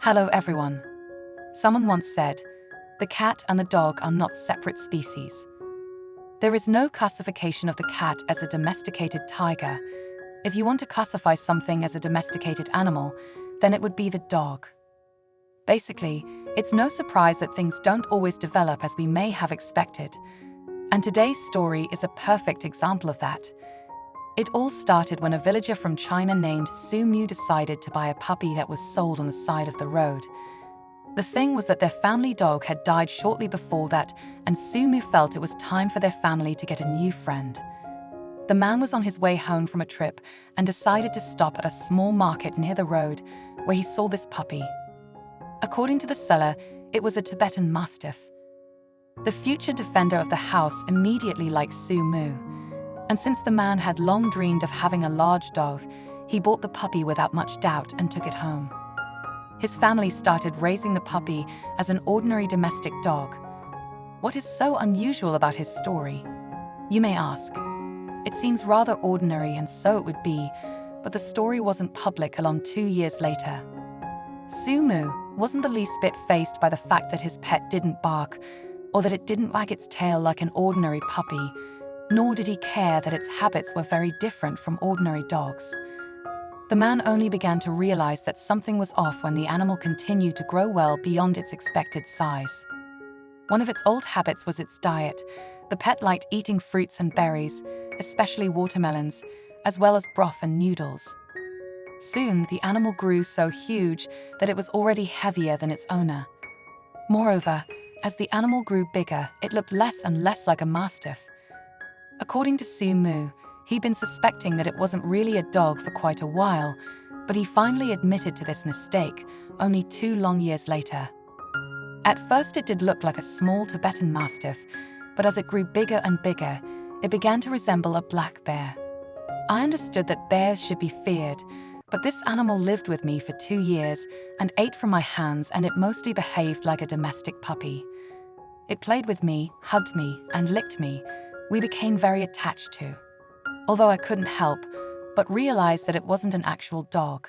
Hello everyone. Someone once said, the cat and the dog are not separate species. There is no classification of the cat as a domesticated tiger. If you want to classify something as a domesticated animal, then it would be the dog. Basically, it's no surprise that things don't always develop as we may have expected. And today's story is a perfect example of that. It all started when a villager from China named Su Mu decided to buy a puppy that was sold on the side of the road. The thing was that their family dog had died shortly before that, and Su Mu felt it was time for their family to get a new friend. The man was on his way home from a trip and decided to stop at a small market near the road where he saw this puppy. According to the seller, it was a Tibetan Mastiff. The future defender of the house immediately liked Su Mu. And since the man had long dreamed of having a large dog, he bought the puppy without much doubt and took it home. His family started raising the puppy as an ordinary domestic dog. What is so unusual about his story? You may ask. It seems rather ordinary, and so it would be, but the story wasn't public along 2 years later. Su Mu wasn't the least bit fazed by the fact that his pet didn't bark, or that it didn't wag its tail like an ordinary puppy, nor did he care that its habits were very different from ordinary dogs. The man only began to realize that something was off when the animal continued to grow well beyond its expected size. One of its old habits was its diet. The pet liked eating fruits and berries, especially watermelons, as well as broth and noodles. Soon, the animal grew so huge that it was already heavier than its owner. Moreover, as the animal grew bigger, it looked less and less like a mastiff. According to Su Mu, he'd been suspecting that it wasn't really a dog for quite a while, but he finally admitted to this mistake only 2 long years later. At first it did look like a small Tibetan Mastiff, but as it grew bigger and bigger, it began to resemble a black bear. I understood that bears should be feared, but this animal lived with me for 2 years and ate from my hands, and it mostly behaved like a domestic puppy. It played with me, hugged me, and licked me. We became very attached to. Although I couldn't help but realize that it wasn't an actual dog.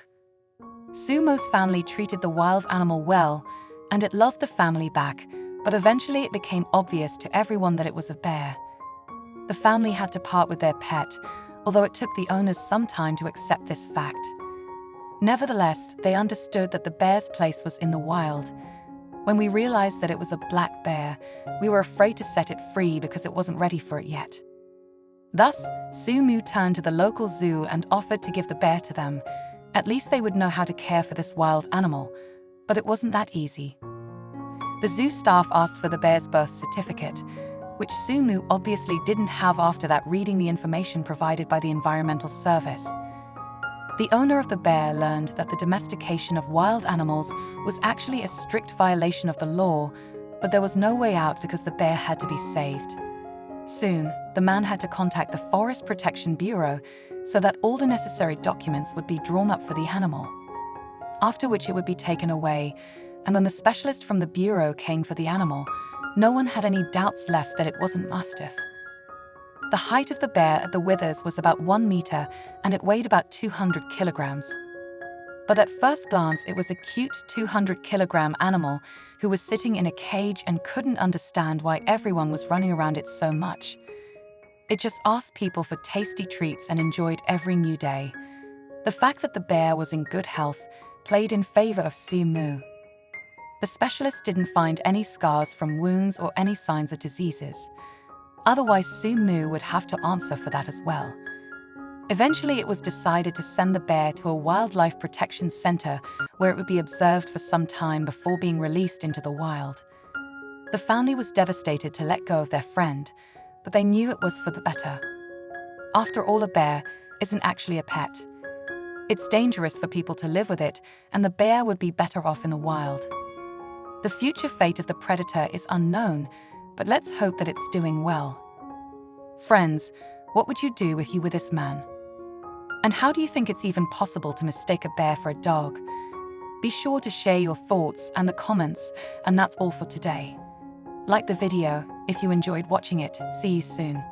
Su Mu's family treated the wild animal well, and it loved the family back, but eventually it became obvious to everyone that it was a bear. The family had to part with their pet, although it took the owners some time to accept this fact. Nevertheless, they understood that the bear's place was in the wild. When we realized that it was a black bear, we were afraid to set it free because it wasn't ready for it yet. Thus, Su Mu turned to the local zoo and offered to give the bear to them. At least they would know how to care for this wild animal. But it wasn't that easy. The zoo staff asked for the bear's birth certificate, which Su Mu obviously didn't have after that reading the information provided by the Environmental Service. The owner of the bear learned that the domestication of wild animals was actually a strict violation of the law, but there was no way out because the bear had to be saved. Soon, the man had to contact the Forest Protection Bureau so that all the necessary documents would be drawn up for the animal. After which it would be taken away, and when the specialist from the bureau came for the animal, no one had any doubts left that it wasn't Mastiff. The height of the bear at the withers was about 1 meter, and it weighed about 200 kilograms. But at first glance, it was a cute 200-kilogram animal who was sitting in a cage and couldn't understand why everyone was running around it so much. It just asked people for tasty treats and enjoyed every new day. The fact that the bear was in good health played in favor of Su Mu. The specialist didn't find any scars from wounds or any signs of diseases. Otherwise, Su Mu would have to answer for that as well. Eventually, it was decided to send the bear to a wildlife protection center where it would be observed for some time before being released into the wild. The family was devastated to let go of their friend, but they knew it was for the better. After all, a bear isn't actually a pet. It's dangerous for people to live with it, and the bear would be better off in the wild. The future fate of the predator is unknown, but let's hope that it's doing well. Friends, what would you do if you were this man? And how do you think it's even possible to mistake a bear for a dog? Be sure to share your thoughts and the comments, and that's all for today. Like the video if you enjoyed watching it. See you soon.